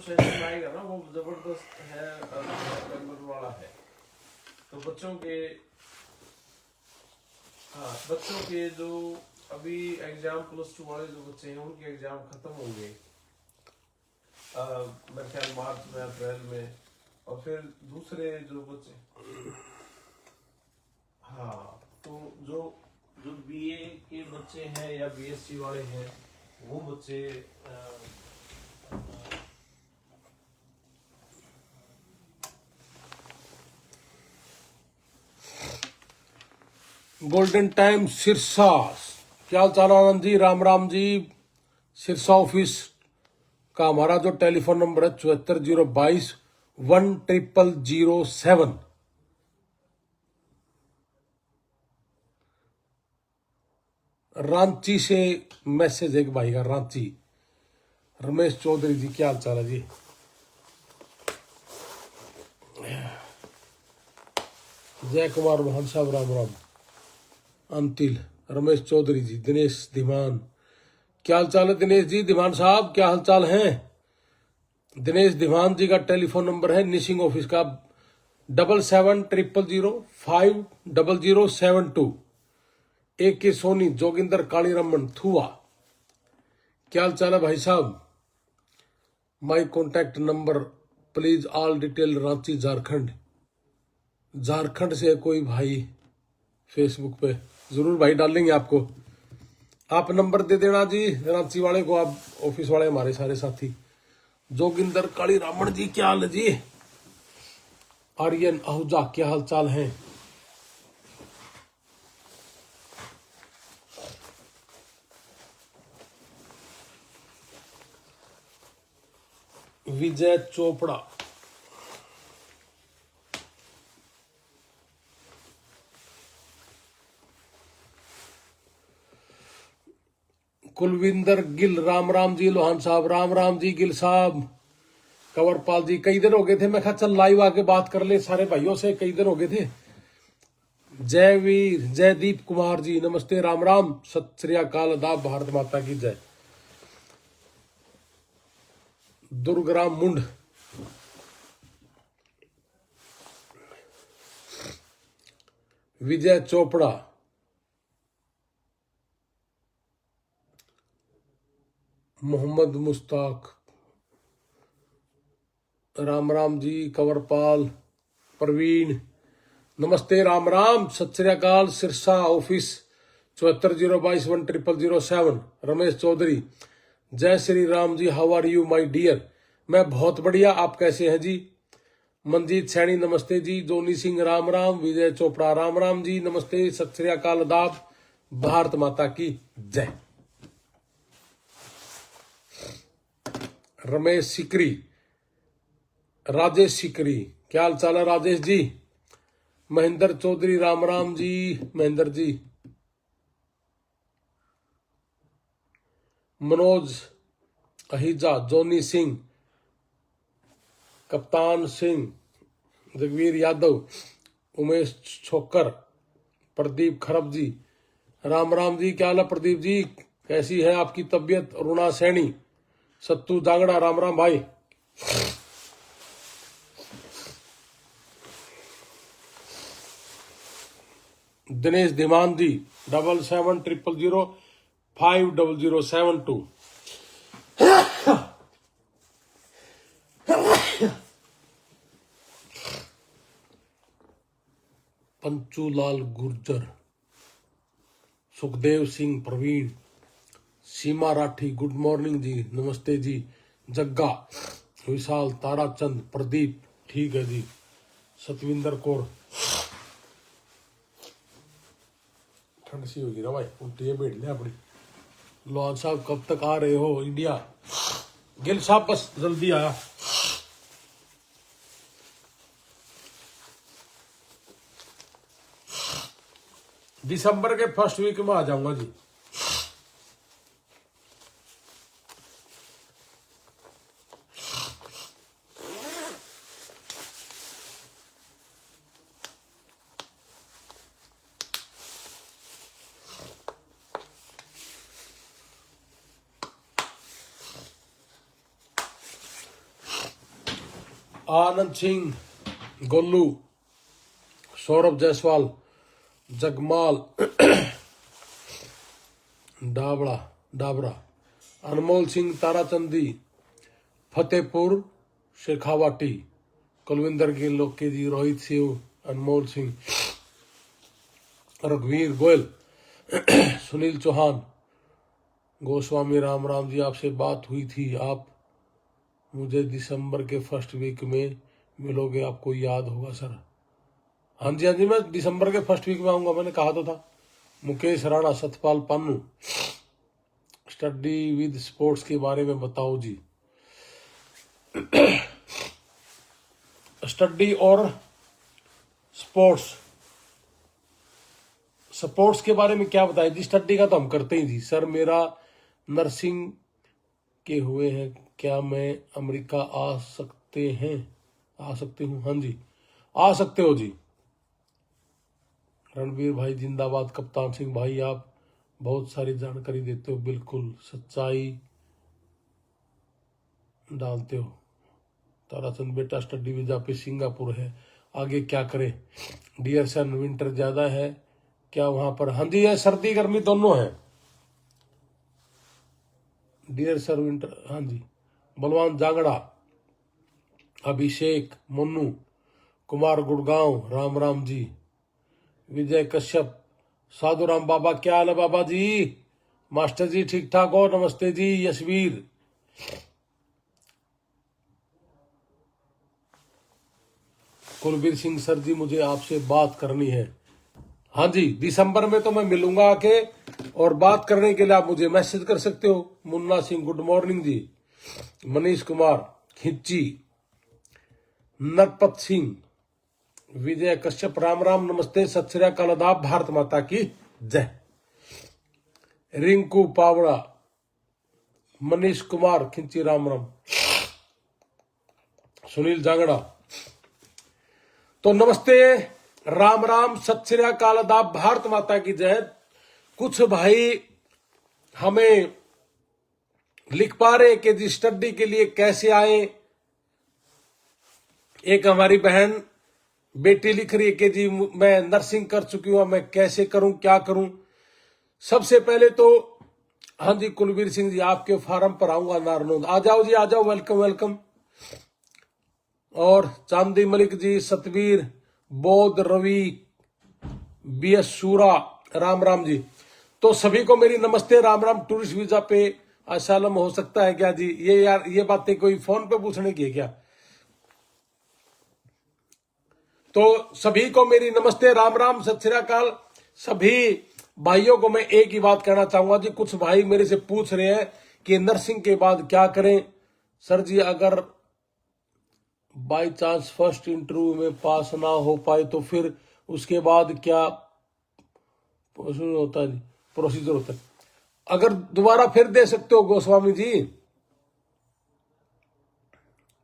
Session आएगा ना वो जबरदस्त है, नंबर वाला है। तो बच्चों के, हाँ बच्चों के जो अभी एग्जाम +2 वाले जो बच्चे हैं उनके एग्जाम खत्म होंगे मेरे ख्याल मार्च में, अप्रैल में। और फिर दूसरे जो बच्चे, हाँ तो जो जो बीए के बच्चे हैं या बीएससी वाले हैं वो बच्चे गोल्डन टाइम सिरसा, क्या हाल चाल आनंद जी, राम राम जी। सिरसा ऑफिस का हमारा जो टेलीफोन नंबर है 7402210007। रांची से मैसेज एक भाई का, रांची रमेश चौधरी जी, क्या हाल चाल है जी। जय कुमार मोहन साहब, राम राम। अंतिल रमेश चौधरी जी, दिनेश धीमान, क्या हाल चाल है दिनेश जी। धीमान साहब क्या हाल चाल है। दिनेश धीमान जी का टेलीफोन नंबर है निशिंग ऑफिस का 7700050072। एक के सोनी, जोगिंदर कालीरमन थुआ, क्या हाल चाल है भाई साहब। माई contact number please all detail Ranchi Jharkhand. Jharkhand से कोई भाई फेसबुक पे जरूर भाई डालेंगे आपको। आप नंबर दे देना जी रांची वाले को, आप ऑफिस वाले हमारे सारे साथी। जोगिंदर काली रामन जी क्या हाल है जी। आर्यन आहूजा क्या हाल चाल है। विजय चोपड़ा, कुलविंदर गिल, राम राम जी। लोहान साहब राम राम जी। गिल साहब, कंवरपाल जी, कई दिन हो गए थे, मैं कहा चल लाइव आके बात कर ले सारे भाइयों से, कई दिन हो गए थे। जयवीर, जयदीप कुमार जी नमस्ते, राम राम, सत श्री अकाल, आदाब, भारत माता की जय। दुर्गराम मुंड, विजय चोपड़ा, मोहम्मद मुश्ताक, राम राम जी। कंवरपाल, प्रवीण नमस्ते, राम राम, सत श्री अकाल। सिरसा ऑफिस 7402210007। रमेश चौधरी, जय Shri Ram ji, how are you my dear. मैं बहुत बढ़िया, आप कैसे हैं जी। मनजीत सैनी नमस्ते जी। जोनी सिंह राम राम। विजय चोपड़ा राम राम जी नमस्ते, सत श्री अकाल, आदाब, भारत माता की जय। रमेश सिकरी, राजेश सिकरी, क्या हाल चाल है राजेश जी। महेंद्र चौधरी राम राम जी, महेंद्र जी। मनोज अहिजा, जोनी सिंह, कप्तान सिंह, जगवीर यादव, उमेश छोकर, प्रदीप खरब जी, राम राम जी। क्या हाल है प्रदीप जी, कैसी है आपकी तबीयत। रुणा सैनी, सत्तू जांगड़ा, राम राम भाई। दिनेश धीमान जी 7700050072। पंचूलाल गुर्जर, सुखदेव सिंह, प्रवीण, सीमा राठी, गुड मॉर्निंग जी नमस्ते जी। जग्गा, विशाल, ताराचंद, प्रदीप, ठीक है जी। सतविंदर कौर, ठंड सी होगी ना भाई, उल्टी बैठ लिया अपनी। लोहान साहब कब तक आ रहे हो इंडिया। गिल साहब बस जल्दी आया। दिसंबर के फर्स्ट वीक में आ जाऊंगा जी। आनंद सिंह, गोलू, सौरभ जायसवाल, जगमाल डाबरा, अनमोल सिंह ताराचंदी, फतेहपुर शेखावाटी, कुलविंदर गिल, लोके जी, रोहित सिंह, अनमोल सिंह, रघुवीर गोयल, सुनील चौहान, गोस्वामी राम जी, आपसे बात हुई थी, आप मुझे दिसंबर के फर्स्ट वीक में मिलोगे, आपको याद होगा सर। हाँ जी, मैं दिसंबर के फर्स्ट वीक में आऊंगा, मैंने कहा तो था। Mukesh Rana, Satpal Pannu, study with sports के बारे में बताओ जी। स्टडी और स्पोर्ट्स के बारे में क्या बताएं जी। स्टडी का तो हम करते ही जी सर। मेरा नर्सिंग के हुए हैं, क्या मैं अमेरिका आ सकते हूँ? हाँ जी, आ सकते हो जी। रणवीर भाई जिंदाबाद। कप्तान सिंह भाई, आप बहुत सारी जानकारी देते हो, बिल्कुल सच्चाई डालते हो। ताराचंद बेटा, स्टडी वीजा पे सिंगापुर है, आगे क्या करें? डियर सन, विंटर ज्यादा है क्या वहां पर? हाँ जी, है, सर्दी गर्मी दोनों है डियर सर, विंटर। हाँ जी। बलवान जांगड़ा, अभिषेक, मुन्नू कुमार, गुड़गांव, राम जी। विजय कश्यप, साधु राम बाबा, क्या हाल है बाबा जी? मास्टर जी ठीक ठाक हो? नमस्ते जी। यशवीर, कुलबीर सिंह, सर जी मुझे आपसे बात करनी है। हाँ जी, दिसंबर में तो मैं मिलूंगा आके, और बात करने के लिए आप मुझे मैसेज कर सकते हो। मुन्ना सिंह, गुड मॉर्निंग जी। मनीष कुमार खिच्ची, नरपत सिंह, विजय कश्यप, राम नमस्ते, सत श्री अकाल, आदाब, भारत माता की जय। रिंकू पावड़ा, मनीष कुमार खिंची, राम। सुनील जांगड़ा, तो नमस्ते, राम, सत श्री अकाल, आदाब, भारत माता की जय। कुछ भाई हमें लिख पा रहे कि जी स्टडी के लिए कैसे आए। एक हमारी बहन बेटी लिख रही है कि जी मैं नर्सिंग कर चुकी हूं, मैं कैसे करूं, क्या करूं? सबसे पहले तो हाँ जी, कुलबीर सिंह जी, आपके फार्म पर आऊंगा नारनौंद। आ जाओ जी, आ जाओ, वेलकम। और चांदी मलिक जी, सतवीर, बोध, रवि, BS सूरा, राम जी। तो सभी को मेरी नमस्ते, राम। टूरिस्ट वीजा पे असालम हो सकता है क्या जी? ये यार, ये बातें कोई फोन पे पूछने की है क्या? तो सभी को मेरी नमस्ते, राम, सत श्री अकाल। सभी भाइयों को मैं एक ही बात कहना चाहूंगा जी। कुछ भाई मेरे से पूछ रहे हैं कि नर्सिंग के बाद क्या करें सर जी, अगर बाय चांस फर्स्ट इंटरव्यू में पास ना हो पाए तो फिर उसके बाद क्या प्रोसीजर होता है? अगर दोबारा फिर दे सकते हो गोस्वामी जी।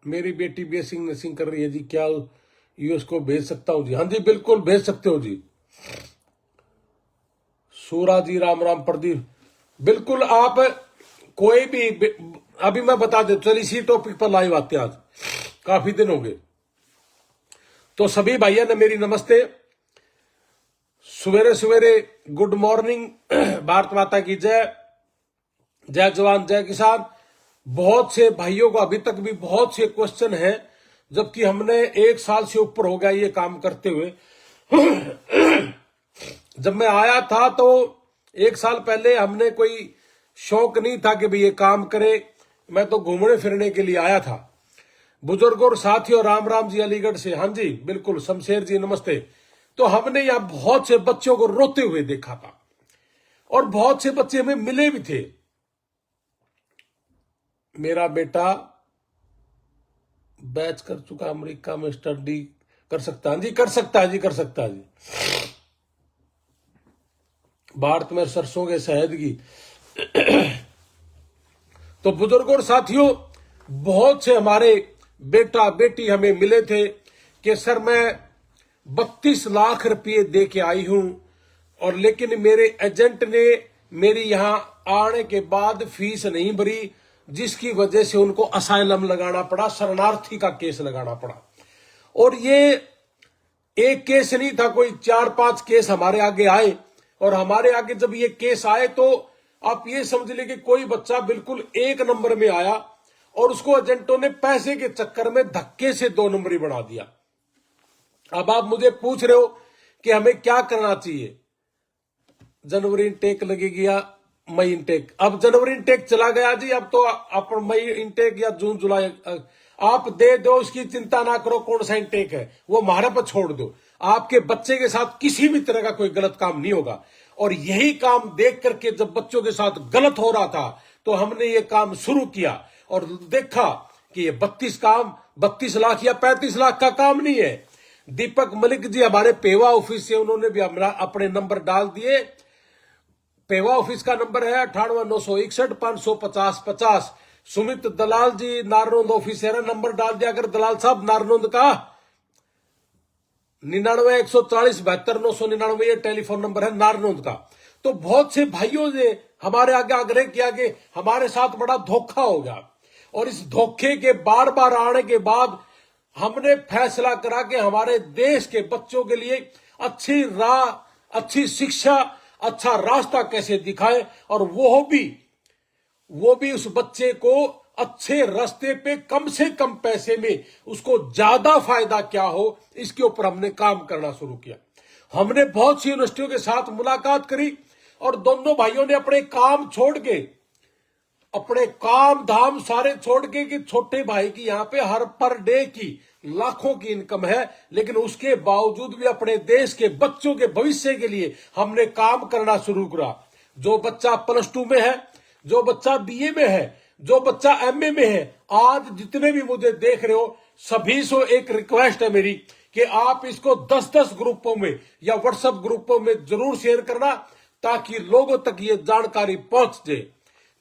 मेरी बेटी BSc नर्सिंग कर रही है जी, क्या यूएस को भेज सकता हूं जी? हाँ जी, बिल्कुल भेज सकते हो जी। सूरा जी, राम। प्रदीप, बिल्कुल आप कोई भी, अभी मैं बता दे, चलिए इसी टॉपिक पर लाइव आते हैं। आज काफी दिन हो गए, तो सभी भाइयों ने मेरी नमस्ते, सवेरे गुड मॉर्निंग, भारत माता की जय, जय जवान जय किसान। बहुत से भाइयों को अभी तक भी बहुत से क्वेश्चन हैं, जबकि हमने 1 साल से ऊपर हो गया ये काम करते हुए। जब मैं आया था तो 1 साल पहले हमने कोई शौक नहीं था कि भाई ये काम करे, मैं तो घूमने फिरने के लिए आया था। बुजुर्गों और साथियों, राम जी, अलीगढ़ से। हाँ जी, बिल्कुल, शमशेर जी नमस्ते। तो हमने यहां बहुत से बच्चों को रोते हुए देखा था, और बहुत से बच्चे हमें मिले भी थे। मेरा बेटा बैच कर चुका, अमेरिका में स्टडी कर सकता है जी, कर सकता है जी। भारत में सरसों के शहद की। तो बुजुर्गों और साथियों, बहुत से हमारे बेटा बेटी हमें मिले थे कि सर मैं 32 लाख रुपए दे के आई हूं, और लेकिन मेरे एजेंट ने मेरी यहां आने के बाद फीस नहीं भरी, जिसकी वजह से उनको असाइलम लगाना पड़ा, शरणार्थी का केस लगाना पड़ा। और ये एक केस नहीं था, कोई 4-5 केस हमारे आगे आए। और हमारे आगे जब ये केस आए तो आप ये समझ ले कि कोई बच्चा बिल्कुल 1 नंबर में आया और उसको एजेंटों ने पैसे के चक्कर में धक्के से 2 नंबरी बना दिया। अब आप मुझे पूछ रहे हो कि हमें क्या करना चाहिए, जनवरी इनटेक लगेगी या मई इनटेक। अब जनवरी इनटेक चला गया जी, अब तो आप मई इनटेक या जून जुलाई आप दे दो, उसकी चिंता ना करो कौन सा इनटेक है, वो हमारे पर छोड़ दो। आपके बच्चे के साथ किसी भी तरह का कोई गलत काम नहीं होगा। और यही काम देख करके जब बच्चों के साथ गलत हो रहा था तो हमने ये काम शुरू किया और देखा कि ये 32 लाख या 35 लाख का काम नहीं है। दीपक मलिक जी हमारे पेवा ऑफिस से, उन्होंने भी हमारा अपने नंबर डाल दिए। पेवा ऑफिस का नंबर है 9891655050। सुमित दलाल जी नारनौंद ऑफिस है, नंबर डाल दिया अगर दलाल साहब नारनौंद का 9914072999, ये टेलीफोन नंबर है नारनौंद का। तो बहुत से भाइयों ने हमारे आगे आग्रह किया कि हमारे साथ बड़ा धोखा हो गया, और इस धोखे के बार बार आने के बाद हमने फैसला करा कि हमारे देश के बच्चों के लिए अच्छी राह, अच्छी शिक्षा, अच्छा रास्ता कैसे दिखाएं, और वो भी उस बच्चे को अच्छे रास्ते पे कम से कम पैसे में उसको ज्यादा फायदा क्या हो, इसके ऊपर हमने काम करना शुरू किया। हमने बहुत सी यूनिवर्सिटियों के साथ मुलाकात करी और दोनों भाइयों ने अपने काम छोड़ के, अपने काम धाम सारे छोड़ के, कि छोटे भाई की यहाँ पे हर पर डे की लाखों की इनकम है, लेकिन उसके बावजूद भी अपने देश के बच्चों के भविष्य के लिए हमने काम करना शुरू करा। जो बच्चा +2 में है, जो बच्चा BA में है, जो बच्चा MA में है, आज जितने भी मुझे देख रहे हो सभी से एक रिक्वेस्ट है मेरी कि आप इसको 10-10 ग्रुपों में या व्हाट्सएप ग्रुपों में जरूर शेयर करना, ताकि लोगों तक ये जानकारी पहुंच जाए।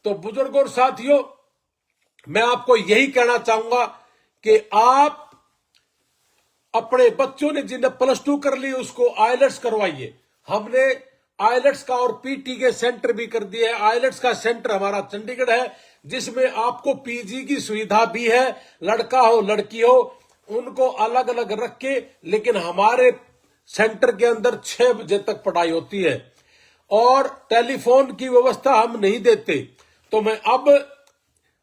तो बुजुर्गों और साथियों, मैं आपको यही कहना चाहूंगा कि आप अपने बच्चों ने जिन्हें +2 कर ली उसको आइलेट्स करवाइए। हमने आइलेट्स का और PT के सेंटर भी कर दिए। आइलेट्स का सेंटर हमारा चंडीगढ़ है, जिसमें आपको PG की सुविधा भी है। लड़का हो लड़की हो उनको अलग अलग रख के, लेकिन हमारे सेंटर के अंदर 6 बजे तक पढ़ाई होती है और टेलीफोन की व्यवस्था हम नहीं देते। तो मैं अब,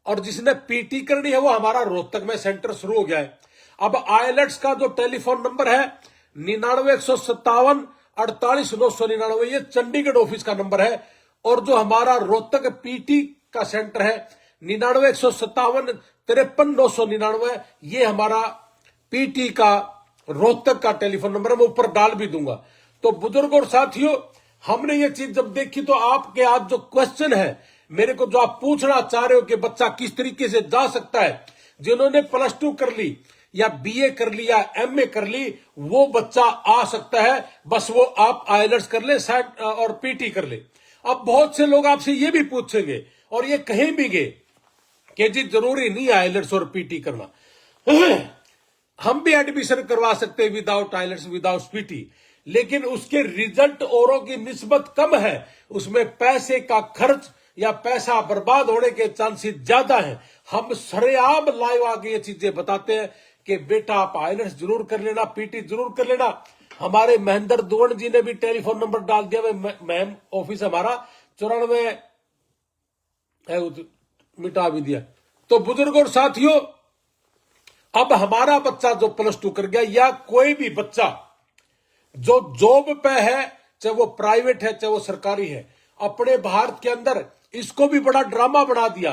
और जिसने PT करनी है वो हमारा रोहतक में सेंटर शुरू हो गया है। अब आइलेट्स का जो टेलीफोन नंबर है 9915748999, ये चंडीगढ़ ऑफिस का नंबर है। और जो हमारा रोहतक PT का सेंटर है 9915753999, ये हमारा PT का रोहतक का टेलीफोन नंबर है, मैं ऊपर डाल भी दूंगा। तो बुजुर्गों और साथियों, हमने ये चीज जब देखी तो आपके आज जो क्वेश्चन है मेरे को, जो आप पूछना चाह रहे हो कि बच्चा किस तरीके से जा सकता है, जिन्होंने +2 कर ली या BA कर ली या MA कर ली, वो बच्चा आ सकता है। बस वो आप आइलेट्स कर ले और PT कर ले। अब बहुत से लोग आपसे ये भी पूछेंगे और ये कहीं भी गए कि जी जरूरी नहीं आइलेट्स और PT करना, हम भी एडमिशन करवा सकते हैं विदाउट आइलेट्स विदाउट PT, लेकिन उसके रिजल्ट औरों की निस्बत कम है, उसमें पैसे का खर्च या पैसा बर्बाद होने के चांसेस ज्यादा हैं। हम सरेआम लाइव आके ये चीजें बताते हैं कि बेटा आप आइलेट्स जरूर कर लेना, PT जरूर कर लेना। हमारे महेंद्र दुवण जी ने भी टेलीफोन नंबर डाल दिया, मैम ऑफिस हमारा 94 मिटा भी दिया। तो बुजुर्गों और साथियों, अब हमारा बच्चा जो +2 कर गया या कोई भी बच्चा जो जॉब पे है, चाहे वो प्राइवेट है चाहे वो सरकारी है, अपने भारत के अंदर इसको भी बड़ा ड्रामा बना दिया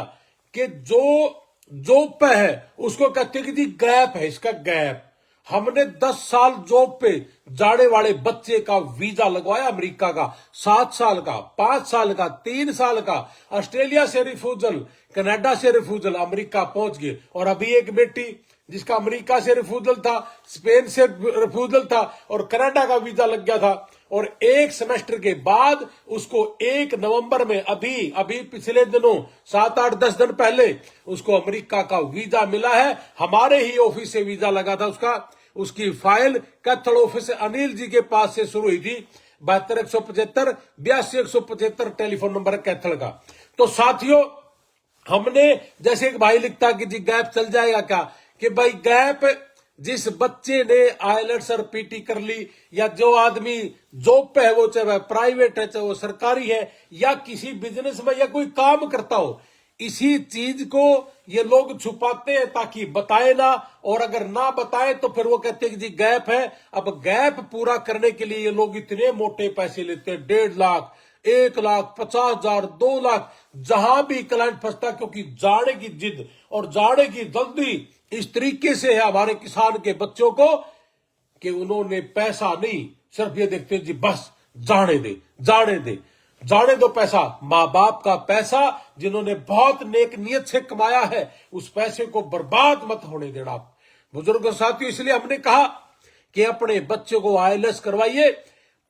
कि जो जॉब पे है उसको कहते हैं कि जी गैप है, इसका गैप। हमने 10 साल जॉब पे जाने वाले बच्चे का वीजा लगवाया, अमेरिका का 7 साल का, 5 साल का, 3 साल का, ऑस्ट्रेलिया से रिफ्यूजल, कनाडा से रिफ्यूजल, अमेरिका पहुंच गए। और अभी एक बेटी जिसका अमेरिका से रिफ्यूजल था, स्पेन से रिफ्यूजल था और कनाडा का वीजा लग गया था, और 1 सेमेस्टर के बाद उसको 1 नवंबर में अभी पिछले दिनों 7-8-10 दिन पहले उसको अमेरिका का वीजा मिला है। हमारे ही ऑफिस से वीजा लगा था उसका। उसकी फाइल कैथल ऑफिस अनिल जी के पास से शुरू हुई थी। 72 175 82 175 टेलीफोन नंबर है कैथल का। तो साथियों, हमने, जैसे एक भाई लिखता कि जी गैप चल जाएगा क्या, कि भाई गैप जिस बच्चे ने आइलेट्स और पीटी कर ली, या जो आदमी जॉब पे है, वो चाहे वह प्राइवेट है चाहे वो सरकारी है, या किसी बिजनेस में या कोई काम करता हो, इसी चीज को ये लोग छुपाते हैं ताकि बताए ना, और अगर ना बताए तो फिर वो कहते हैं कि जी गैप है। अब गैप पूरा करने के लिए ये लोग इतने मोटे पैसे लेते हैं, 1.5 लाख, 1 लाख, 50,000, 2 लाख, जहां भी क्लाइंट फंसता, क्योंकि जाने की जिद और जाने की जल्दी इस तरीके से है हमारे किसान के बच्चों को, कि उन्होंने पैसा नहीं, सिर्फ ये देखते जी बस जाने दे, जाने दे, जाने दो पैसा, माँ बाप का पैसा जिन्होंने बहुत नेक नियत से कमाया है, उस पैसे को बर्बाद मत होने देना। बुजुर्गों साथियों, इसलिए हमने कहा कि अपने बच्चों को आईएलटीएस करवाइए,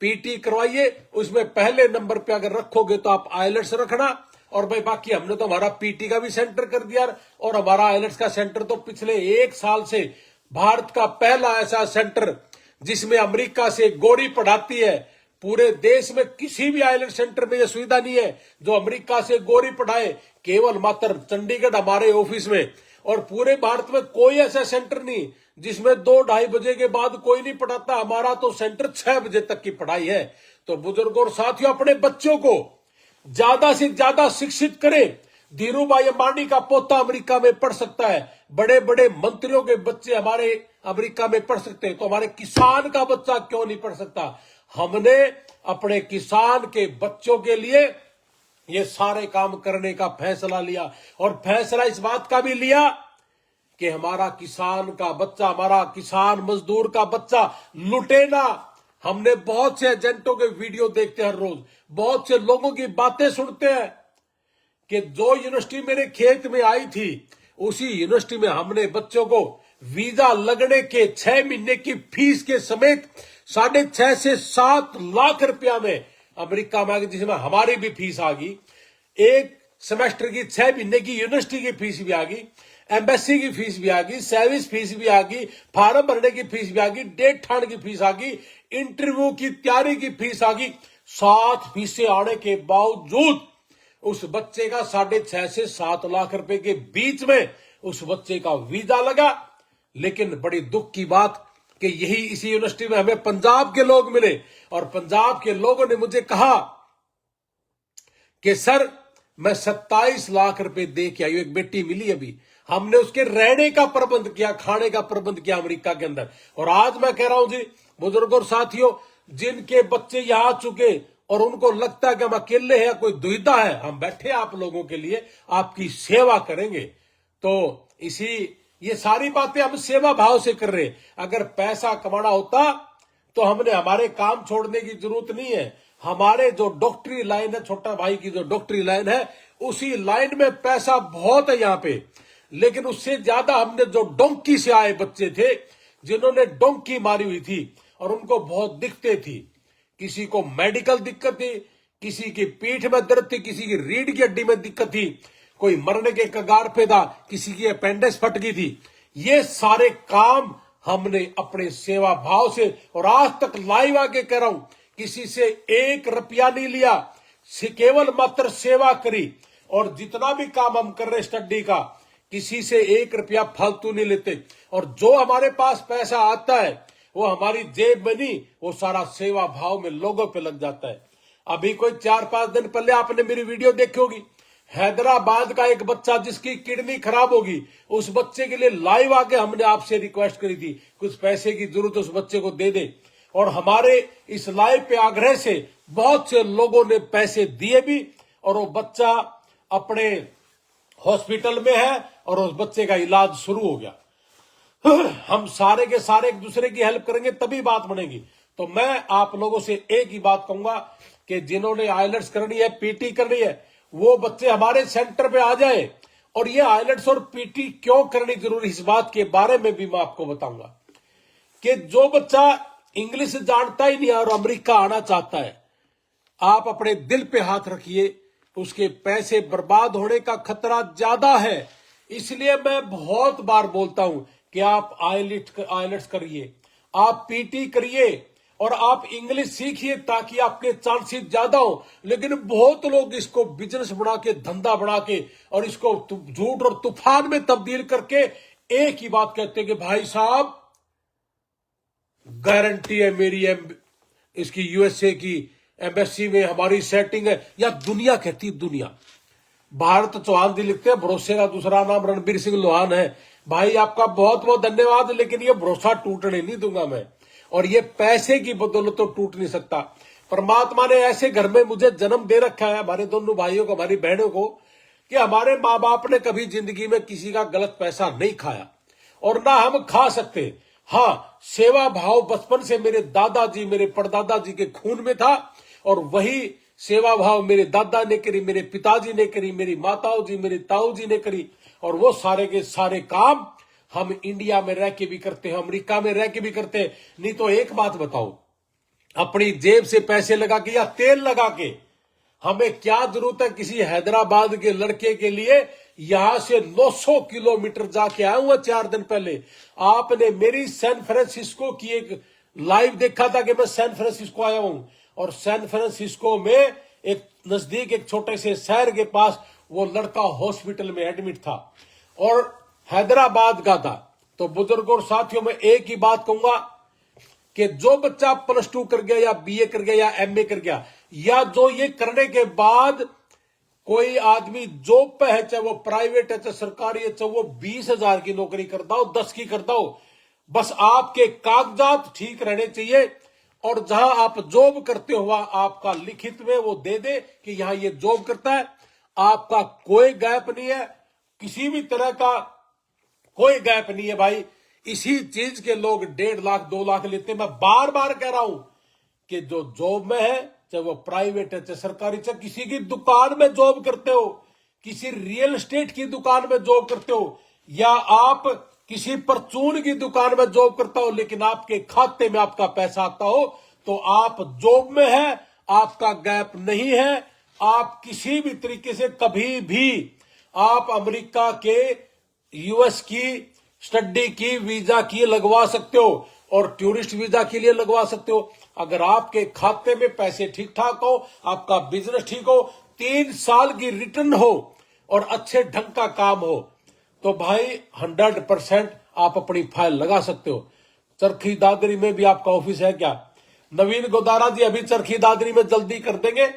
पीटी करवाइए, उसमें पहले नंबर पे अगर रखोगे तो आप आईएलटीएस रखना, और भाई बाकी हमने तो हमारा पीटी का भी सेंटर कर दिया, और हमारा आईएलटीएस का सेंटर तो पिछले 1 साल से भारत का पहला ऐसा सेंटर जिसमें अमेरिका से गोरी पढ़ाती है। पूरे देश में किसी भी आईएलटीएस सेंटर में यह सुविधा नहीं है जो अमेरिका से गोरी पढ़ाए, केवल मात्र चंडीगढ़ हमारे ऑफिस में, और पूरे भारत में कोई ऐसा सेंटर नहीं जिसमें 2-2:30 बजे के बाद कोई नहीं पढ़ाता। हमारा तो सेंटर 6 बजे तक की पढ़ाई है। तो बुजुर्गों और साथियों, अपने बच्चों को ज्यादा से ज्यादा शिक्षित करें। धीरू भाई अंबानी का पोता अमेरिका में पढ़ सकता है, बड़े बड़े मंत्रियों के बच्चे हमारे अमेरिका में पढ़ सकते हैं, तो हमारे किसान का बच्चा क्यों नहीं पढ़ सकता। हमने अपने किसान के बच्चों के लिए ये सारे काम करने का फैसला लिया, और फैसला इस बात का भी लिया कि हमारा किसान का बच्चा, हमारा किसान मजदूर का बच्चा लुटे ना। हमने बहुत से एजेंटों के वीडियो देखते हैं हर रोज, बहुत से लोगों की बातें सुनते हैं कि जो यूनिवर्सिटी मेरे खेत में आई थी, उसी यूनिवर्सिटी में हमने बच्चों को वीजा लगने के 6 महीने की फीस के समेत 6.5 से 7 लाख रुपया में अमेरिका में आ गई, जिसमें हमारी भी फीस आ गई। एक सेमेस्टर की 6 महीने की यूनिवर्सिटी की फीस भी आ गई, एम्बेसी की फीस भी आ गई, सर्विस फीस भी आ गई, फार्म भरने की फीस भी आ गई, डेट ठाण की फीस आ गई, इंटरव्यू की तैयारी की फीस आ गई। 7 फीसें आने के बावजूद उस बच्चे का 6.5 से 7 लाख रुपए के बीच में उस बच्चे का वीजा लगा। लेकिन बड़ी दुख की बात कि यही इसी यूनिवर्सिटी में हमें पंजाब के लोग मिले, और पंजाब के लोगों ने मुझे कहा कि सर मैं 27 लाख रुपए दे के आई, एक बेटी मिली अभी, हमने उसके रहने का प्रबंध किया, खाने का प्रबंध किया अमेरिका के अंदर। और आज मैं कह रहा हूं जी बुजुर्गों और साथियों, जिनके बच्चे यहां आ चुके और उनको लगता है कि हम अकेले हैं, कोई दुविधा है, हम बैठे आप लोगों के लिए, आपकी सेवा करेंगे। तो ये सारी बातें हम सेवा भाव से कर रहे हैं। अगर पैसा कमाना होता तो हमने हमारे काम छोड़ने की जरूरत नहीं है। हमारे जो डॉक्टरी लाइन है, छोटा भाई की जो डॉक्टरी लाइन है, उसी लाइन में पैसा बहुत है यहाँ पे। लेकिन उससे ज्यादा हमने जो डोंकी से आए बच्चे थे, जिन्होंने डोंकी मारी हुई थी और उनको बहुत दिक्कतें थी, किसी को मेडिकल दिक्कत थी, किसी की पीठ में दर्द थी, किसी की रीढ़ की हड्डी में दिक्कत थी, कोई मरने के कगार पे था, किसी की अपेंडिक्स फट गई थी। ये सारे काम हमने अपने सेवा भाव से, और आज तक लाइव आके कह रहा हूं, किसी से 1 रुपया नहीं लिया, केवल मात्र सेवा करी। और जितना भी काम हम कर रहे स्टडी का, किसी से 1 रुपया फालतू नहीं लेते। और जो हमारे पास पैसा आता है वो हमारी जेब में नहीं, वो सारा सेवा भाव में लोगों पे लग जाता है। अभी कोई 4-5 दिन पहले आपने मेरी वीडियो देखी होगी, हैदराबाद का एक बच्चा जिसकी किडनी खराब होगी, उस बच्चे के लिए लाइव आके हमने आपसे रिक्वेस्ट करी थी कुछ पैसे की जरूरत उस बच्चे को दे दे। और हमारे इस लाइव पे आग्रह से बहुत से लोगों ने पैसे दिए भी, और वो बच्चा अपने हॉस्पिटल में है और उस बच्चे का इलाज शुरू हो गया। हम सारे के सारे एक दूसरे की हेल्प करेंगे तभी बात बनेगी। तो मैं आप लोगों से एक ही बात कहूंगा कि जिन्होंने आईएलटीएस करनी है, पीटी करनी है, वो बच्चे हमारे सेंटर पे आ जाए। और ये आईएलटीएस और पीटी क्यों करनी जरूरी, इस बात के बारे में भी मैं आपको बताऊंगा कि जो बच्चा इंग्लिश जानता ही नहीं है और अमेरिका आना चाहता है, आप अपने दिल पे हाथ रखिए, उसके पैसे बर्बाद होने का खतरा ज्यादा है। इसलिए मैं बहुत बार बोलता हूं कि आप आईएलटीएस करिए, आप पीटी करिए, और आप इंग्लिश सीखिए ताकि आपके चांसेस ज्यादा हो। लेकिन बहुत लोग इसको बिजनेस बना के, धंधा बना के, और इसको झूठ और तूफान में तब्दील करके एक ही बात कहते हैं कि भाई साहब गारंटी है मेरी इसकी यूएसए की एम्बेसी में हमारी सेटिंग है, या दुनिया कहती दुनिया। भारत चौहान जी लिखते हैं भरोसे का दूसरा नाम रणबीर सिंह लोहान है। भाई आपका बहुत बहुत धन्यवाद, लेकिन ये भरोसा टूटने नहीं दूंगा मैं, और ये पैसे की बदौलत तो टूट नहीं सकता। परमात्मा ने ऐसे घर में मुझे जन्म दे रखा है, हमारे दोनों भाइयों को, हमारी बहनों को, कि हमारे माँ बाप ने कभी जिंदगी में किसी का गलत पैसा नहीं खाया, और ना हम खा सकते। हाँ, सेवा भाव बचपन से मेरे दादाजी, मेरे परदादा जी के खून में था, और वही सेवा भाव मेरे दादा ने करी, मेरे पिताजी ने करी, मेरी माताओं जी, मेरी ताऊ जी ने करी, और वो सारे के सारे काम हम इंडिया में रह के भी करते हैं, अमेरिका में रह के भी करते हैं। नहीं तो एक बात बताओ, अपनी जेब से पैसे लगा के या तेल लगा के हमें क्या जरूरत है किसी हैदराबाद के लड़के के लिए यहां से 900 किलोमीटर जाके आया हुआ 4 दिन पहले। आपने मेरी सैन फ्रांसिस्को की एक लाइव देखा था कि मैं सैन फ्रांसिस्को आया हूं, और सैन फ्रांसिस्को में एक नजदीक एक छोटे से शहर के पास वो लड़का हॉस्पिटल में एडमिट था, और हैदराबाद का था। तो बुजुर्गों और साथियों, में एक ही बात कहूंगा कि जो बच्चा +2 कर गया या बीए कर गया या एमए कर गया, या जो ये करने के बाद कोई आदमी जॉब पे है, चाहे वो प्राइवेट है चाहे सरकारी है, चाहे वो 20,000 की नौकरी करता हो, 10 की करता हो, बस आपके कागजात ठीक रहने चाहिए, और जहां आप जॉब करते हो आपका लिखित में वो दे दे कि यहां ये जॉब करता है। आपका कोई गैप नहीं है, किसी भी तरह का कोई गैप नहीं है भाई। इसी चीज के लोग 1.5 लाख 2 लाख लेते हैं। मैं बार बार कह रहा हूं कि जो जॉब में है, चाहे वो प्राइवेट है चाहे सरकारी, चाहे किसी की दुकान में जॉब करते हो, किसी रियल एस्टेट की दुकान में जॉब करते हो, या आप किसी परचून की दुकान में जॉब करता हो, लेकिन आपके खाते में आपका पैसा आता हो, तो आप जॉब में है, आपका गैप नहीं है। आप किसी भी तरीके से कभी भी आप अमेरिका के, यूएस की स्टडी की वीजा की लगवा सकते हो, और टूरिस्ट वीजा के लिए लगवा सकते हो, अगर आपके खाते में पैसे ठीक ठाक हो, आपका बिजनेस ठीक हो, 3 साल की रिटर्न हो, और अच्छे ढंग का काम हो, तो भाई 100% आप अपनी फाइल लगा सकते हो। चरखी दादरी में भी आपका ऑफिस है क्या? नवीन गोदारा जी अभी चरखी दादरी में जल्दी कर देंगे।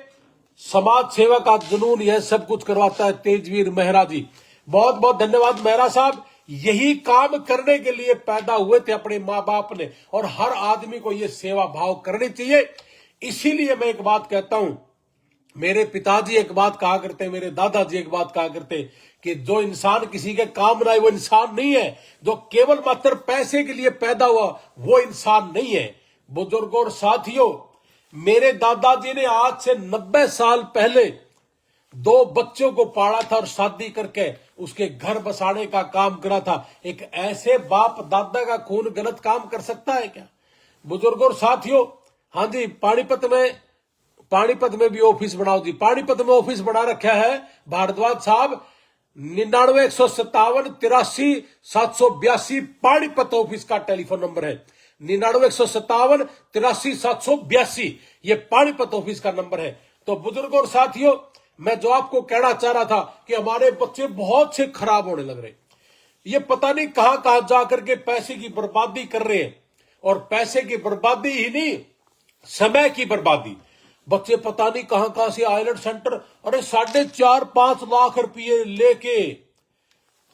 समाज सेवा का जुनून यह सब कुछ करवाता है तेजवीर मेहरा जी। बहुत बहुत धन्यवाद मेहरा साहब। यही काम करने के लिए पैदा हुए थे अपने माँ बाप ने, और हर आदमी को यह सेवा भाव करनी चाहिए। इसीलिए मैं एक बात कहता हूं, मेरे पिताजी एक बात कहा करते, मेरे दादाजी एक बात कहा करते, कि जो इंसान किसी के काम ना आए वो इंसान नहीं है, जो केवल मात्र पैसे के लिए पैदा हुआ वो इंसान नहीं है। बुजुर्गों और साथियों, मेरे दादाजी ने आज से 90 साल पहले 2 बच्चों को पाला था और शादी करके उसके घर बसाने का काम करा था। एक ऐसे बाप दादा का खून गलत काम कर सकता है क्या? बुजुर्गों और साथियों, हाँ जी, पानीपत में भी ऑफिस बनाओ जी। पानीपत में ऑफिस बना रखा है भारद्वाज साहब। 99 157 83 782 पानीपत ऑफिस का टेलीफोन नंबर है। 99 157 83 782 ये पानीपत ऑफिस का नंबर है। तो बुजुर्गों और साथियों, मैं जो आपको कहना चाह रहा था कि हमारे बच्चे बहुत से खराब होने लग रहे, ये पता नहीं कहां कहां जाकर के पैसे की बर्बादी कर रहे हैं, और पैसे की बर्बादी ही नहीं, समय की बर्बादी। बच्चे पता नहीं कहां कहां से आइलेट सेंटर, अरे 4.5-5 लाख रुपये लेके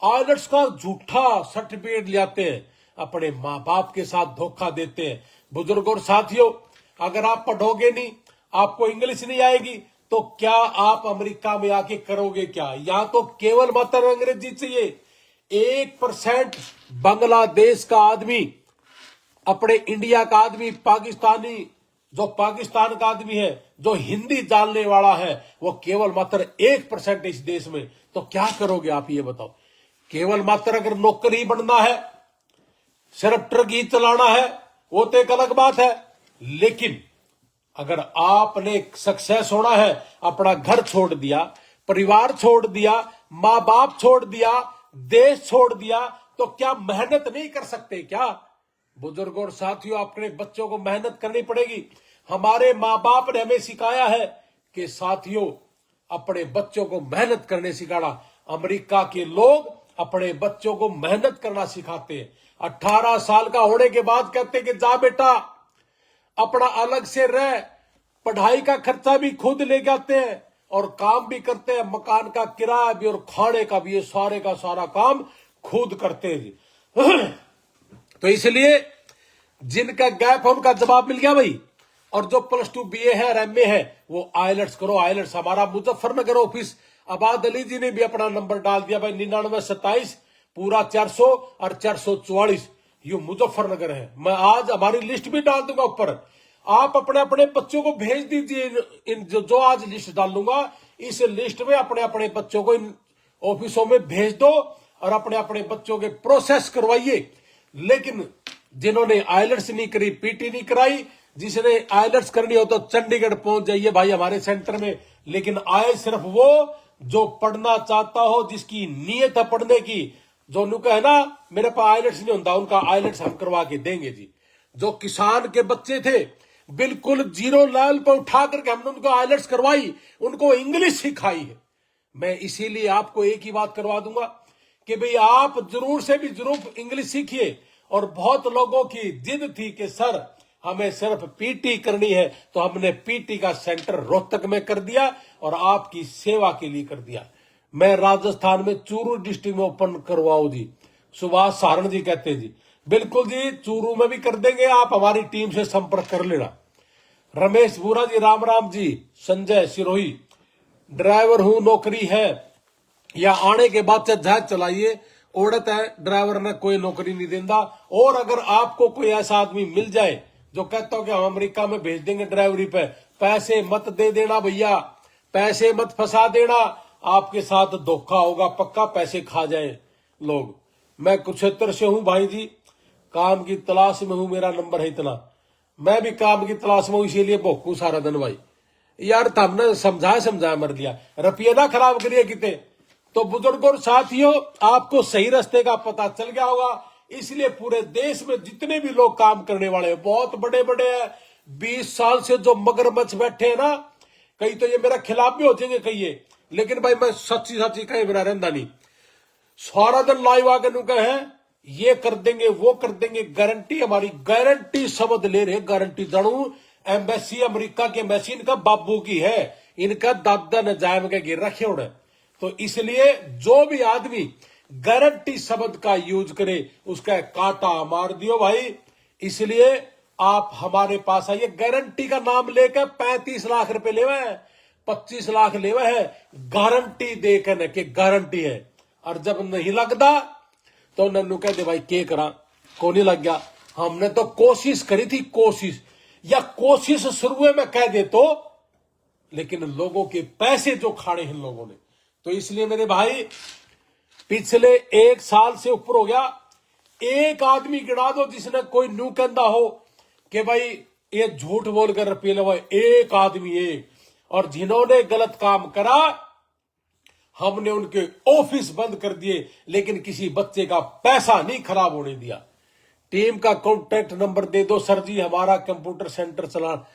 आइलेट्स का झूठा सर्टिफिकेट ले आते हैं, अपने माँ बाप के साथ धोखा देते हैं। बुजुर्गों और साथियों, अगर आप पढ़ोगे नहीं, आपको इंग्लिश नहीं आएगी, तो क्या आप अमेरिका में आके करोगे क्या? यहां तो केवल मात्र अंग्रेजी चाहिए। 1% बांग्लादेश का आदमी, अपने इंडिया का आदमी, पाकिस्तानी, जो पाकिस्तान का आदमी है, जो हिंदी जानने वाला है, वो केवल मात्र 1% इस देश में। तो क्या करोगे आप ये बताओ? केवल मात्र अगर नौकरी बनना है, सिर्फ ट्रक ही चलाना है, वो तो एक अलग बात है। लेकिन अगर आपने सक्सेस होना है, अपना घर छोड़ दिया, परिवार छोड़ दिया, माँ बाप छोड़ दिया, देश छोड़ दिया, तो क्या मेहनत नहीं कर सकते क्या? बुजुर्गों और साथियों, अपने बच्चों को मेहनत करनी पड़ेगी। हमारे माँ बाप ने हमें सिखाया है कि साथियों, अपने बच्चों को मेहनत करने सिखाना। अमेरिका के लोग अपने बच्चों को मेहनत करना सिखाते हैं। 18 साल का होने के बाद कहते हैं कि जा बेटा, अपना अलग से रह, पढ़ाई का खर्चा भी खुद ले जाते हैं और काम भी करते हैं, मकान का किराया भी और खाने का भी, ये सारे का सारा काम खुद करते हैं जी। तो इसलिए जिनका गैप है उनका जवाब मिल गया भाई। और जो +2 BA है और MA है वो आइलेट्स करो। आइलेट्स हमारा मुजफ्फरनगर ऑफिस आबाद अली जी ने भी अपना नंबर डाल दिया भाई, 9927 पूरा 400 और 444, ये मुजफ्फरनगर है। मैं आज हमारी लिस्ट भी डाल दूंगा ऊपर, आप अपने अपने बच्चों को भेज दीजिए। इन जो आज लिस्ट डालूंगा, इस लिस्ट में अपने अपने बच्चों को इन ऑफिसों में भेज दो और अपने अपने बच्चों के प्रोसेस करवाइए। लेकिन जिन्होंने आइलेट्स नहीं करी, पीटी नहीं कराई, जिसने आइलेट्स करनी हो तो चंडीगढ़ पहुंच जाइए भाई हमारे सेंटर में। लेकिन आए सिर्फ वो जो पढ़ना चाहता हो, जिसकी नीयत है पढ़ने की। जो उनका है ना, मेरे पास आइलेट्स नहीं होता, उनका आइलेट्स हम करवा के देंगे जी। जो किसान के बच्चे थे बिल्कुल 0 लेवल पर उठा करके हमने उनको आइलेट्स करवाई, उनको इंग्लिश सिखाई है। मैं इसीलिए आपको एक ही बात करवा दूंगा कि भाई आप जरूर से भी जरूर इंग्लिश सीखिए। और बहुत लोगों की जिद थी कि सर हमें सिर्फ पीटी करनी है, तो हमने पीटी का सेंटर रोहतक में कर दिया और आपकी सेवा के लिए कर दिया। मैं राजस्थान में चूरू डिस्ट्रिक्ट में ओपन करवाऊं जी, सुभाष सारण जी कहते हैं जी। बिल्कुल जी, चूरू में भी कर देंगे, आप हमारी टीम से संपर्क कर लेना। रमेश बुरा जी, राम राम जी। संजय सिरोही, ड्राइवर हूं, नौकरी है या आने के बाद से जहाज चलाइए, औरत है, ड्राइवर ने कोई नौकरी नहीं देता। और अगर आपको कोई ऐसा आदमी मिल जाए जो कहता हो कि हम अमेरिका में भेज देंगे ड्राइवरी पे, पैसे मत दे देना भैया, पैसे मत फंसा देना, आपके साथ धोखा होगा पक्का, पैसे खा जाए लोग। मैं कुरुक्षेत्र से हूं भाई जी, काम की तलाश में हूं, मेरा नंबर है इतना। मैं भी काम की तलाश में हूं, इसीलिए भोकू सारा दिन भाई। यार हमने समझाया मर दिया, रुपये ना खराब करिए किते। तो बुजुर्गों और साथियों, आपको सही रास्ते का पता चल गया होगा। इसलिए पूरे देश में जितने भी लोग काम करने वाले हैं, बहुत बड़े बड़े हैं, 20 साल से जो मगरमच्छ बैठे हैं ना, कई तो ये मेरा खिलाफ भी हो जाएंगे कई ये, लेकिन भाई मैं सच्ची कहीं बिना रहता नहीं। सारा दिन लाइव आकर नु कहे ये कर देंगे वो कर देंगे, गारंटी हमारी, गारंटी शब्द ले रहे, गारंटी जानू। एम्बेसी अमेरिका की एम्बेसी इनका बाबू की है, इनका दादा ने जाम के गिर रखे उन्हें। तो इसलिए जो भी आदमी गारंटी शब्द का यूज करे उसका कांटा मार दियो भाई। इसलिए आप हमारे पास आइए, गारंटी का नाम लेकर 35 लाख रुपए लेवे हैं, 25 लाख लेवे है, गारंटी देकर के गारंटी है। और जब नहीं लगता तो नन्नू कहते भाई के करा, को नहीं लग गया। हमने तो कोशिश करी थी, कोशिश या कोशिश शुरू में कह दे तो, लेकिन लोगों के पैसे जो खाड़े हैं लोगों ने। तो इसलिए मेरे भाई, पिछले 1 साल से ऊपर हो गया, एक आदमी गिना दो जिसने कोई न्यू कहता हो कि भाई ये झूठ बोलकर रुपये लवाए, एक आदमी एक। और जिन्होंने गलत काम करा हमने उनके ऑफिस बंद कर दिए, लेकिन किसी बच्चे का पैसा नहीं खराब होने दिया। टीम का कॉन्टैक्ट नंबर दे दो सर जी, हमारा कंप्यूटर सेंटर चला।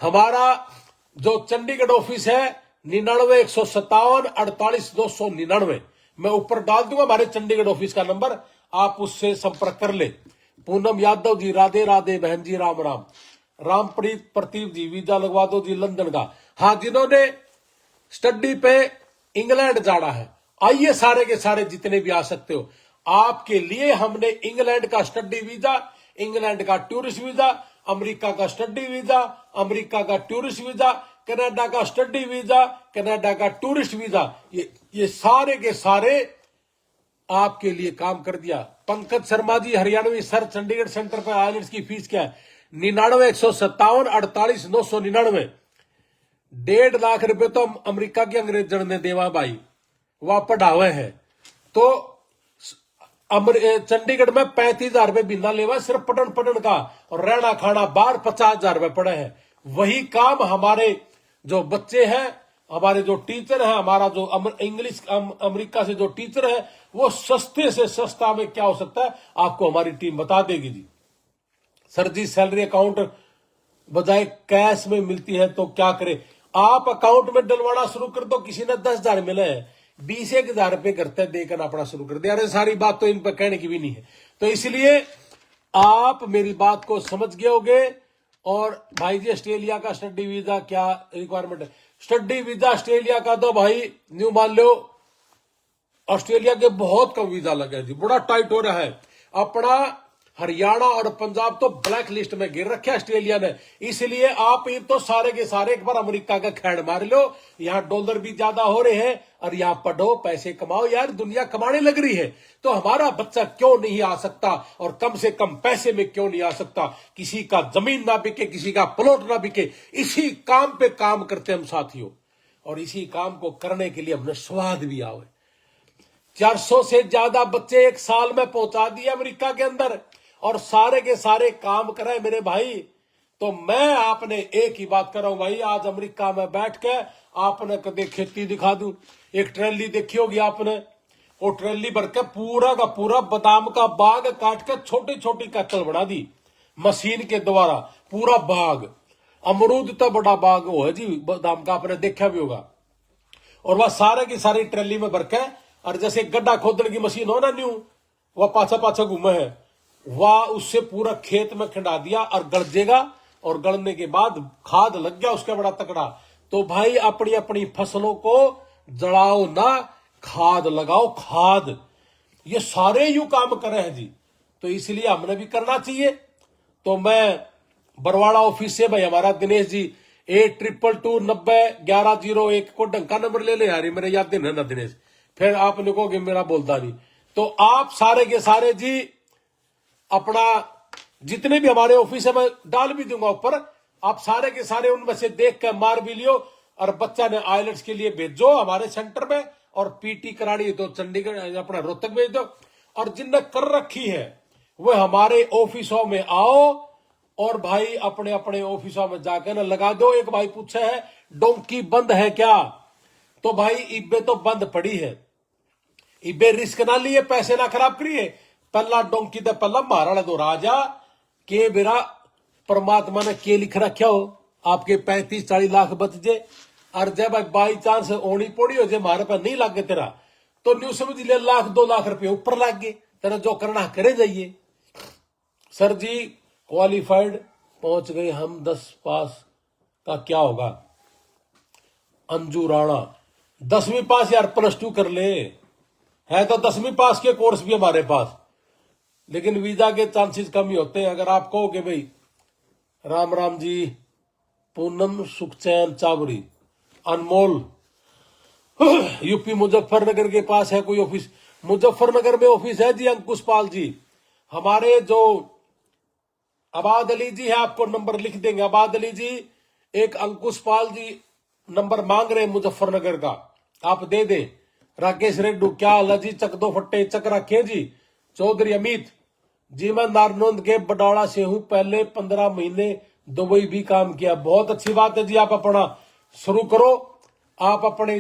हमारा जो चंडीगढ़ ऑफिस है 99-157-48-299, मैं ऊपर डाल दूंगा हमारे चंडीगढ़ ऑफिस का नंबर, आप उससे संपर्क कर ले। पूनम यादव जी, राधे राधे बहन जी, राम राम। रामप्रीत प्रतीप जी, वीजा लगवा दो जी लंदन का। हाँ, जिन्होंने स्टडी पे इंग्लैंड जाना है, आइए सारे के सारे जितने भी आ सकते हो। आपके लिए हमने इंग्लैंड का स्टडी वीजा, इंग्लैंड का टूरिस्ट वीजा, अमेरिका का स्टडी वीजा, अमेरिका का टूरिस्ट वीजा, कनाडा का स्टडी वीजा, कनाडा का टूरिस्ट वीजा, ये सारे के सारे आपके लिए काम कर दिया। पंकज शर्मा जी, हरियाणवी सर, चंडीगढ़ सेंटर पर आइलेट्स की फीस क्या है? 99-157-48-999, 1.5 लाख रुपए तो हम अमेरिका के अंग्रेजों ने देवा भाई, वह पढ़ावे है। तो चंडीगढ़ में 35,000 रुपए बिना लेवा, सिर्फ पढ़न का, और रहना खाना बाहर 50,000 रुपए पड़े हैं। वही काम हमारे जो बच्चे हैं, हमारे जो टीचर हैं, हमारा जो इंग्लिश अमेरिका से जो टीचर है, वो सस्ते से सस्ता में क्या हो सकता है आपको हमारी टीम बता देगी जी। सर जी सैलरी अकाउंट बजाय कैश में मिलती है तो क्या करें? आप अकाउंट में डलवाना शुरू कर दो। किसी ने 10,000 मिले हैं, 20,000 रुपए करते देकर अपना शुरू कर दिया। अरे सारी बात तो इन पर कहने की भी नहीं है। तो इसलिए आप मेरी बात को समझ गए होगे। और भाई जी ऑस्ट्रेलिया का स्टडी वीजा क्या रिक्वायरमेंट है? स्टडी वीजा ऑस्ट्रेलिया का तो भाई न्यू मान लो ऑस्ट्रेलिया के बहुत कम वीजा लगे जी, बड़ा टाइट हो रहा है। अपना हरियाणा और पंजाब तो ब्लैक लिस्ट में गिर रखे ऑस्ट्रेलिया ने। इसलिए आप ये तो सारे के सारे एक बार अमेरिका का खैड़ मार लो। यहां डॉलर भी ज्यादा हो रहे हैं और यहां पढ़ो, पैसे कमाओ। यार दुनिया कमाने लग रही है, तो हमारा बच्चा क्यों नहीं आ सकता? और कम से कम पैसे में क्यों नहीं आ सकता? किसी का जमीन ना बिके, किसी का प्लॉट ना बिके, इसी काम पे काम करते हम साथियों। और इसी काम को करने के लिए हमने स्वाद भी आवे। 400 से ज्यादा बच्चे एक साल में पहुंचा दिए अमेरिका के अंदर, और सारे के सारे काम करे मेरे भाई। तो मैं आपने एक ही बात कर रहा हूं भाई, आज अमेरिका में बैठ के आपने कदे खेती दिखा दूं। एक ट्रैली देखी होगी आपने, वो ट्रैली भर के पूरा का पूरा बादाम का बाग काट के छोटी छोटी कैटल बना दी मशीन के द्वारा, पूरा बाग। अमरूद तो बड़ा बाग वो है जी बादाम का, आपने देखा भी होगा। और वह सारे की सारी ट्रैली में भर के, और जैसे गड्ढा खोदने की मशीन हो ना न्यू, वह पाछा पाछा घूमे है, वह उससे पूरा खेत में खिंडा दिया और गड़जेगा। और गड़ने के बाद खाद लग गया उसका बड़ा तकड़ा। तो भाई अपनी अपनी फसलों को जड़ाओ ना, खाद लगाओ, खाद। ये सारे यू काम कर रहे हैं जी, तो इसलिए हमने भी करना चाहिए। तो मैं बरवाड़ा ऑफिस से भाई हमारा दिनेश जी 8222901101 को ढंग का नंबर ले यार, मेरे याद दिन है ना दिनेश, फिर आप लिखोगे मेरा बोलता नहीं। तो आप सारे के सारे जी अपना जितने भी हमारे ऑफिस है मैं डाल भी दूंगा ऊपर, आप सारे के सारे उनमें से देख कर मार भी लियो। और बच्चा ने आइलेट्स के लिए भेजो हमारे सेंटर में, और पीटी करानी तो चंडीगढ़ अपना रोहतक भेज दो। और जिनने कर रखी है वह हमारे ऑफिसों में आओ, और भाई अपने अपने ऑफिसों में जाकर ना लगा दो। एक भाई पूछा है डोंकी बंद है क्या? तो भाई इब्बे तो बंद पड़ी है, इब्बे रिस्क ना लिए, पैसे ना खराब करिए। पहला डोंकी तो पहला मारा दो राजा के बेरा परमात्मा ने के लिख रखा हो, आपके 35-40 लाख बच जे। और जब बाई चांस ओनी पड़ी हो जे मारे पर नहीं लग गए तेरा, तो न्यू समझ ले 1-2 लाख रुपए ऊपर लग गए, तेरा जो करना करे जाइए। सर जी क्वालिफाइड पहुंच गए हम, 10 पास का क्या होगा? अंजू राणा 10वीं पास यार, +2 कर ले, है तो 10वीं पास के कोर्स भी हमारे पास, लेकिन वीजा के चांसेस कम ही होते हैं। अगर आप कहोगे भाई राम राम जी, पूनम सुखचैन चावरी अनमोल यूपी मुजफ्फरनगर के पास है कोई ऑफिस? मुजफ्फरनगर में ऑफिस है जी अंकुश पाल जी। हमारे जो आबाद अली जी है, आपको नंबर लिख देंगे। आबाद अली जी एक अंकुश पाल जी नंबर मांग रहे हैं मुजफ्फरनगर का, आप दे दे। राकेश रेड्डू क्या हाल जी, चक दो फट्टे चक रखे जी। चौधरी अमित जी मैं नारनौंद के बडौड़ा से हूं, पहले 15 महीने दुबई भी काम किया। बहुत अच्छी बात है जी, आप अपना शुरू करो, आप अपने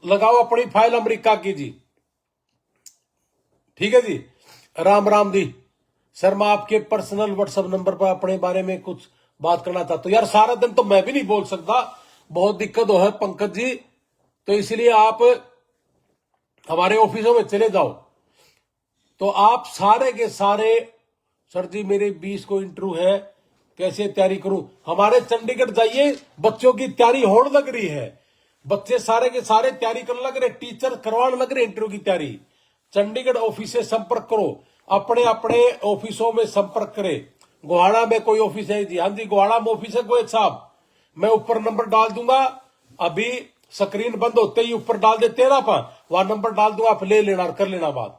लगाओ अपनी फाइल अमेरिका की जी, ठीक है जी। राम राम जी, सर मैं आपके पर्सनल व्हाट्सएप नंबर पर अपने बारे में कुछ बात करना चाहता हूं। यार सारा दिन तो मैं भी नहीं बोल सकता, बहुत दिक्कत हो है पंकज जी, तो इसलिए आप हमारे ऑफिसों में चले जाओ। तो आप सारे के सारे, सर जी मेरे 20 को इंटरव्यू है, कैसे तैयारी करूं? हमारे चंडीगढ़ जाइए, बच्चों की तैयारी होने लग रही है, बच्चे सारे के सारे तैयारी करने लग रहे, टीचर करवाने लग रहे इंटरव्यू की तैयारी। चंडीगढ़ ऑफिस से संपर्क करो, अपने अपने ऑफिसों में संपर्क करें। गोहाड़ा में कोई ऑफिस है जी? हाँ जी गोहाड़ा में ऑफिस है गोयत साहब, मैं ऊपर नंबर डाल दूंगा, अभी स्क्रीन बंद होते ही ऊपर डाल दे 13 पर, वहां नंबर डाल दूंगा, आप ले लेना और कर लेना बात।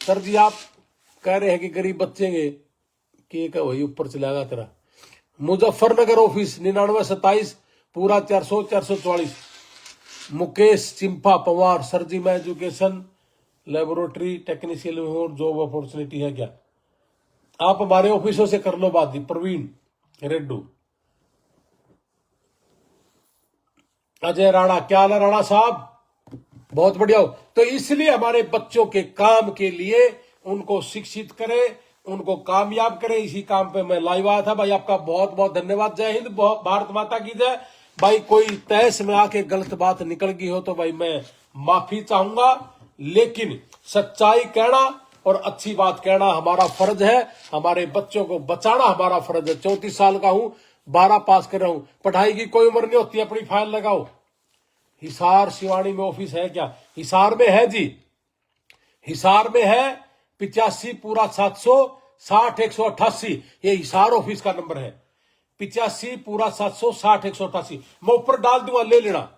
सर जी आप कह रहे हैं कि गरीब बच्चे के वही ऊपर चलाएगा तेरा। मुजफ्फरनगर ऑफिस 9927 पूरा 400 444। मुकेश चिंपा पवार, सर जी मैं एजुकेशन लेबोरेटरी टेक्नीशियन हूँ, जॉब अपॉर्चुनिटी है क्या? आप हमारे ऑफिसों से कर लो बात जी। प्रवीण रेड्डू, अजय राणा क्या हाल है राणा साहब, बहुत बढ़िया हो। तो इसलिए हमारे बच्चों के काम के लिए उनको शिक्षित करें, उनको कामयाब करे। इसी काम पे मैं लाइव आया था भाई। आपका बहुत बहुत धन्यवाद। जय हिंद, भारत माता की जय। भाई कोई तहस में आके गलत बात निकल गई हो तो भाई मैं माफी चाहूंगा, लेकिन सच्चाई कहना और अच्छी बात कहना हमारा फर्ज है। हमारे बच्चों को बचाना हमारा फर्ज है। 34 साल का हूं, 12 पास कर रहा हूं। पढ़ाई की कोई उम्र नहीं होती, अपनी फाइल लगाओ। हिसार सिवानी में ऑफिस है क्या? हिसार में है जी, हिसार में है 85 पूरा 700 60 188। ये हिसार ऑफिस का नंबर है, 85 पूरा 700 60 188। मैं ऊपर डाल दूंगा, ले लेना।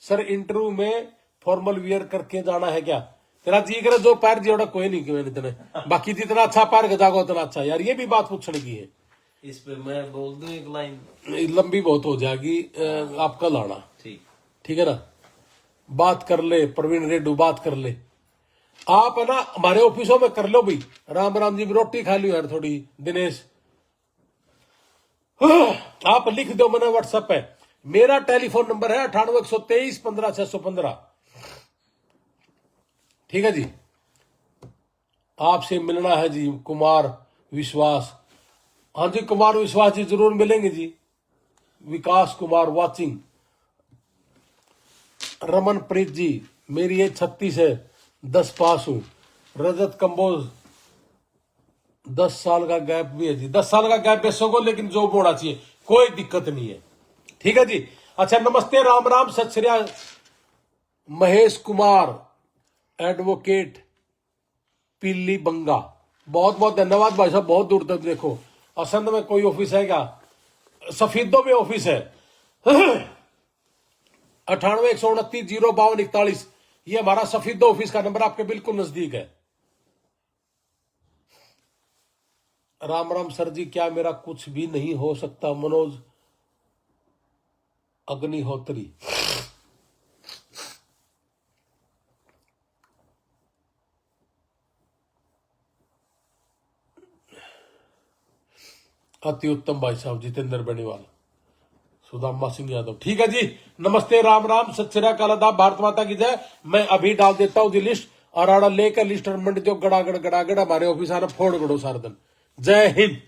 सर इंटरव्यू में फॉर्मल वियर करके जाना है क्या? तेरा जी करे जो पैर जोड़ा कोई नहीं मैंने इतने, बाकी जितना अच्छा पैर गजागा उतना अच्छा। यार ये भी बात पूछने की है। इस पे मैं बोल दूं एक लाइन, लंबी बहुत हो जाएगी, आप कल आना। ठीक है ना? बात कर ले प्रवीण रेड्डू, बात कर ले आप, है ना? हमारे ऑफिसों में कर लो भाई। राम राम जी भी रोटी खा ली यार थोड़ी। दिनेश आप लिख दो, मैंने व्हाट्सएप पे। मेरा टेलीफोन नंबर है 98 123 15 615। ठीक है जी। आपसे मिलना है जी कुमार विश्वास। हाँ जी कुमार विश्वास जी जरूर मिलेंगे जी। विकास कुमार वाचिंग। रमन प्रीत जी, मेरी एज 36 है, 10 पास हूं। रजत कंबोज, 10 साल का गैप भी है जी। 10 साल का गैप बेसों को, लेकिन जॉब होना चाहिए, कोई दिक्कत नहीं है। ठीक है जी। अच्छा नमस्ते, राम राम, सत श्री अकाल। महेश कुमार एडवोकेट पीली बंगा, बहुत बहुत धन्यवाद भाई साहब, बहुत दूर तक। देखो असंध में कोई ऑफिस है क्या? सफीदों में ऑफिस है 98 129 052 41। ये हमारा सफीदो ऑफिस का नंबर आपके बिल्कुल नजदीक है। राम राम सर जी, क्या मेरा कुछ भी नहीं हो सकता? मनोज अग्निहोत्री। अति उत्तम भाई साहब, जितेंद्र बेनीवाल, सुदामा सिंह यादव। ठीक है जी। नमस्ते, राम राम, सत श्री अकाल, आदाब, भारत माता की जय। मैं अभी डाल देता हूं जी लिस्ट, और आड़ा लेकर लिस्ट मंडी जो गड़ागड़ हमारे ऑफिस आना फोड़ गड़ो सारा दिन। जय हिंद।